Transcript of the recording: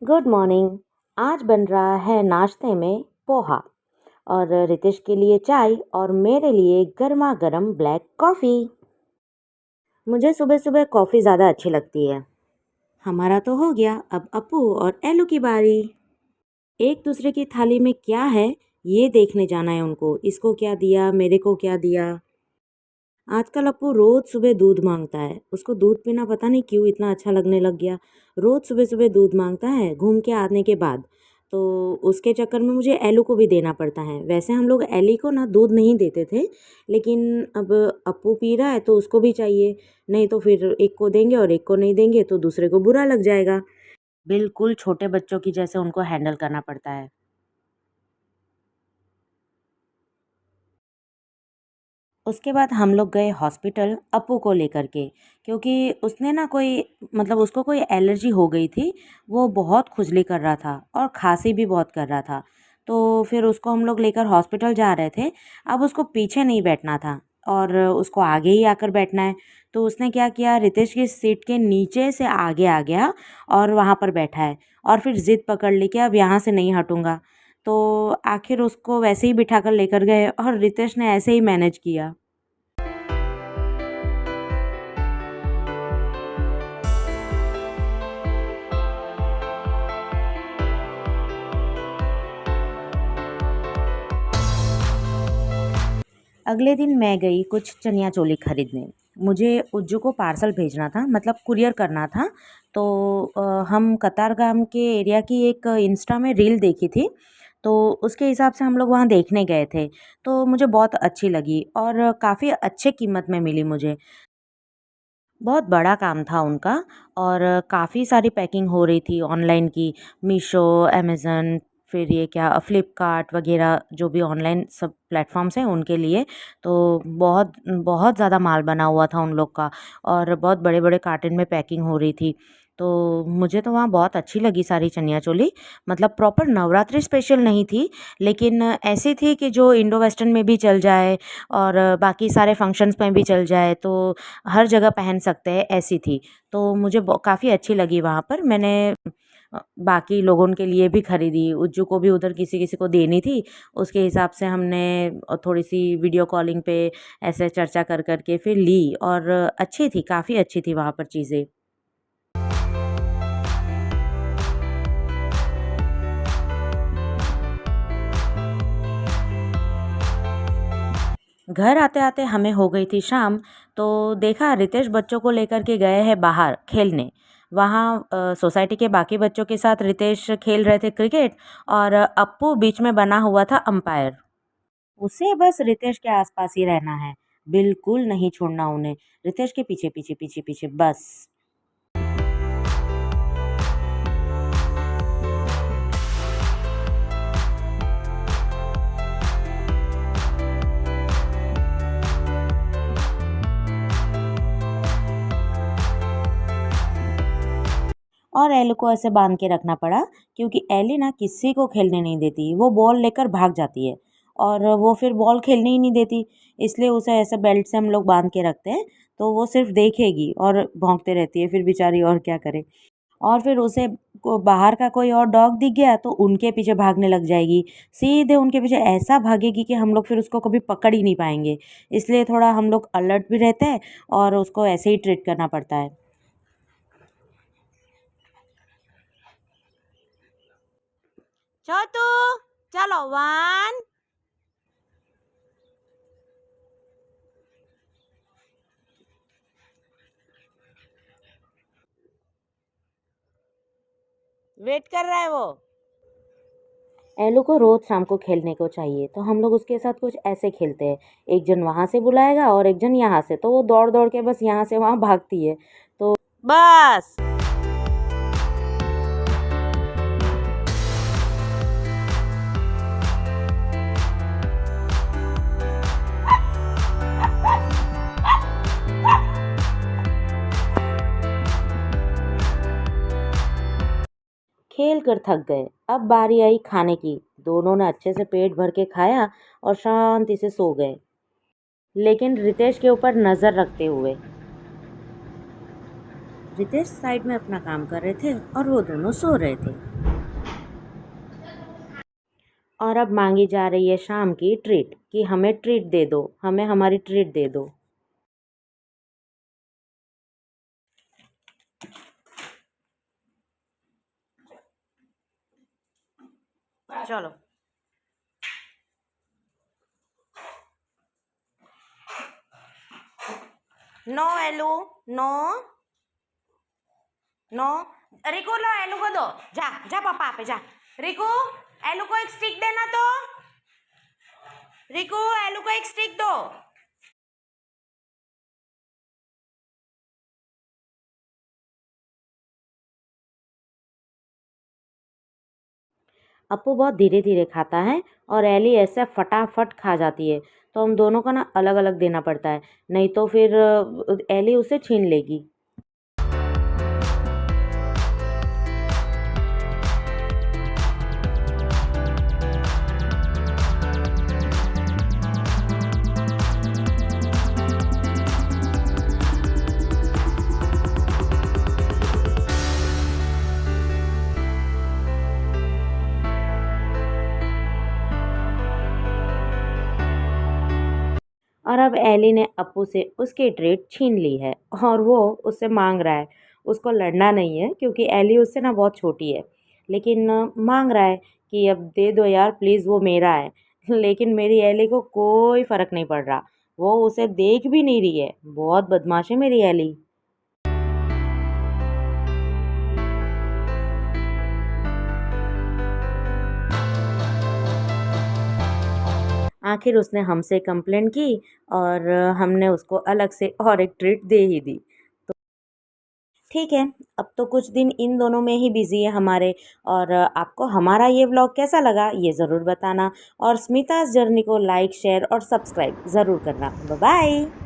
Good morning. आज बन रहा है नाश्ते में पोहा और रितेश के लिए चाय और मेरे लिए गर्मा गर्म ब्लैक कॉफ़ी। मुझे सुबह सुबह कॉफ़ी ज़्यादा अच्छी लगती है। हमारा तो हो गया, अब अप्पू और एलू की बारी। एक दूसरे की थाली में क्या है ये देखने जाना है उनको। इसको क्या दिया, मेरे को क्या दिया। आजकल अप्पू रोज सुबह दूध मांगता है। उसको दूध पीना पता नहीं क्यों इतना अच्छा लगने लग गया। रोज सुबह सुबह दूध मांगता है घूम के आने के बाद। तो उसके चक्कर में मुझे एलू को भी देना पड़ता है। वैसे हम लोग एली को ना दूध नहीं देते थे, लेकिन अब अप्पू पी रहा है तो उसको भी चाहिए। नहीं तो फिर एक को देंगे और एक को नहीं देंगे तो दूसरे को बुरा लग जाएगा। बिल्कुल छोटे बच्चों की जैसे उनको हैंडल करना पड़ता है। उसके बाद हम लोग गए हॉस्पिटल अप्पू को लेकर के, क्योंकि उसने ना कोई मतलब उसको कोई एलर्जी हो गई थी। वो बहुत खुजली कर रहा था और खांसी भी बहुत कर रहा था। तो फिर उसको हम लोग लेकर हॉस्पिटल जा रहे थे। अब उसको पीछे नहीं बैठना था और उसको आगे ही आकर बैठना है। तो उसने क्या किया, रितेश की सीट के नीचे से आगे आ गया और वहाँ पर बैठा है। और फिर ज़िद पकड़ ली कि अब यहाँ से नहीं हटूँगा। तो आखिर उसको वैसे ही बिठा कर लेकर गए और रितेश ने ऐसे ही मैनेज किया। अगले दिन मैं गई कुछ चनिया चोली खरीदने। मुझे उज्जू को पार्सल भेजना था, मतलब कुरियर करना था। तो हम कतारगाम के एरिया की एक इंस्टा में रील देखी थी। तो उसके हिसाब से हम लोग वहाँ देखने गए थे। तो मुझे बहुत अच्छी लगी और काफ़ी अच्छे कीमत में मिली मुझे। बहुत बड़ा काम था उनका और काफ़ी सारी पैकिंग हो रही थी ऑनलाइन की। मीशो, अमेज़न, फिर ये क्या फ़्लिपकार्ट वग़ैरह जो भी ऑनलाइन सब प्लेटफ़ॉर्म्स हैं उनके लिए। तो बहुत बहुत ज़्यादा माल बना हुआ था उन लोग का और बहुत बड़े-बड़े कार्टन में पैकिंग हो रही थी। तो मुझे तो वहाँ बहुत अच्छी लगी सारी चनिया-चोली। मतलब प्रॉपर नवरात्रि स्पेशल नहीं थी, लेकिन ऐसी थी कि जो इंडो वेस्टर्न में भी चल जाए और बाकी सारे फंक्शंस में भी चल जाए, तो हर जगह पहन सकते हैं ऐसी थी। तो मुझे काफ़ी अच्छी लगी वहाँ पर। मैंने बाकी लोगों के लिए भी खरीदी। उज्जू को भी उधर किसी किसी को देनी थी। उसके हिसाब से हमने थोड़ी सी वीडियो कॉलिंग पे ऐसे चर्चा कर कर के फिर ली और अच्छी थी, काफ़ी अच्छी थी वहाँ पर चीज़ें। घर आते आते हमें हो गई थी शाम। तो देखा रितेश बच्चों को लेकर के गए हैं बाहर खेलने। वहाँ सोसाइटी के बाकी बच्चों के साथ रितेश खेल रहे थे क्रिकेट और अप्पू बीच में बना हुआ था अंपायर। उसे बस रितेश के आसपास ही रहना है, बिल्कुल नहीं छोड़ना उन्हें। रितेश के पीछे पीछे पीछे पीछे बस। और एली को ऐसे बांध के रखना पड़ा, क्योंकि एली ना किसी को खेलने नहीं देती। वो बॉल लेकर भाग जाती है और वो फिर बॉल खेलने ही नहीं देती। इसलिए उसे ऐसे बेल्ट से हम लोग बांध के रखते हैं। तो वो सिर्फ देखेगी और भौंकते रहती है, फिर बेचारी और क्या करे। और फिर उसे को बाहर का कोई और डॉग दिख गया तो उनके पीछे भागने लग जाएगी। सीधे उनके पीछे ऐसा भागेगी कि हम लोग फिर उसको कभी पकड़ ही नहीं पाएंगे। इसलिए थोड़ा हम लोग अलर्ट भी रहते हैं और उसको ऐसे ही ट्रीट करना पड़ता है। छोटू, चलो 1। वेट कर रहा है वो। एलू को रोज शाम को खेलने को चाहिए, तो हम लोग उसके साथ कुछ ऐसे खेलते हैं। एक जन वहां से बुलाएगा और एक जन यहाँ से, तो वो दौड़ दौड़ के बस यहाँ से वहां भागती है। तो बस। खेल कर थक गए, अब बारी आई खाने की। दोनों ने अच्छे से पेट भर के खाया और शांति से सो गए, लेकिन रितेश के ऊपर नज़र रखते हुए। रितेश साइड में अपना काम कर रहे थे और वो दोनों सो रहे थे। और अब मांगी जा रही है शाम की ट्रीट कि हमें ट्रीट दे दो, हमें हमारी ट्रीट दे दो। चलो। नो एलू, नो नो। रिकू लो, एलू को दो। जा जा पापा पे जा। रिकू, एलू को एक स्टिक देना तो। रिकू, एलू को एक स्टिक दो। अपू बहुत धीरे धीरे खाता है और एली ऐसे फटाफट खा जाती है, तो हम दोनों को ना अलग अलग देना पड़ता है, नहीं तो फिर एली उसे छीन लेगी। और अब एली ने अप्पू से उसकी ट्रीट छीन ली है और वो उससे मांग रहा है। उसको लड़ना नहीं है क्योंकि एली उससे ना बहुत छोटी है, लेकिन मांग रहा है कि अब दे दो यार प्लीज़, वो मेरा है। लेकिन मेरी एली को कोई फ़र्क नहीं पड़ रहा, वो उसे देख भी नहीं रही है। बहुत बदमाश है मेरी एली। आखिर उसने हमसे कंप्लेंट की और हमने उसको अलग से और एक ट्रीट दे ही दी। ठीक है, अब तो कुछ दिन इन दोनों में ही बिज़ी है हमारे। और आपको हमारा ये व्लॉग कैसा लगा ये ज़रूर बताना, और स्मिताज़ जर्नी को लाइक शेयर और सब्सक्राइब ज़रूर करना। Bye bye.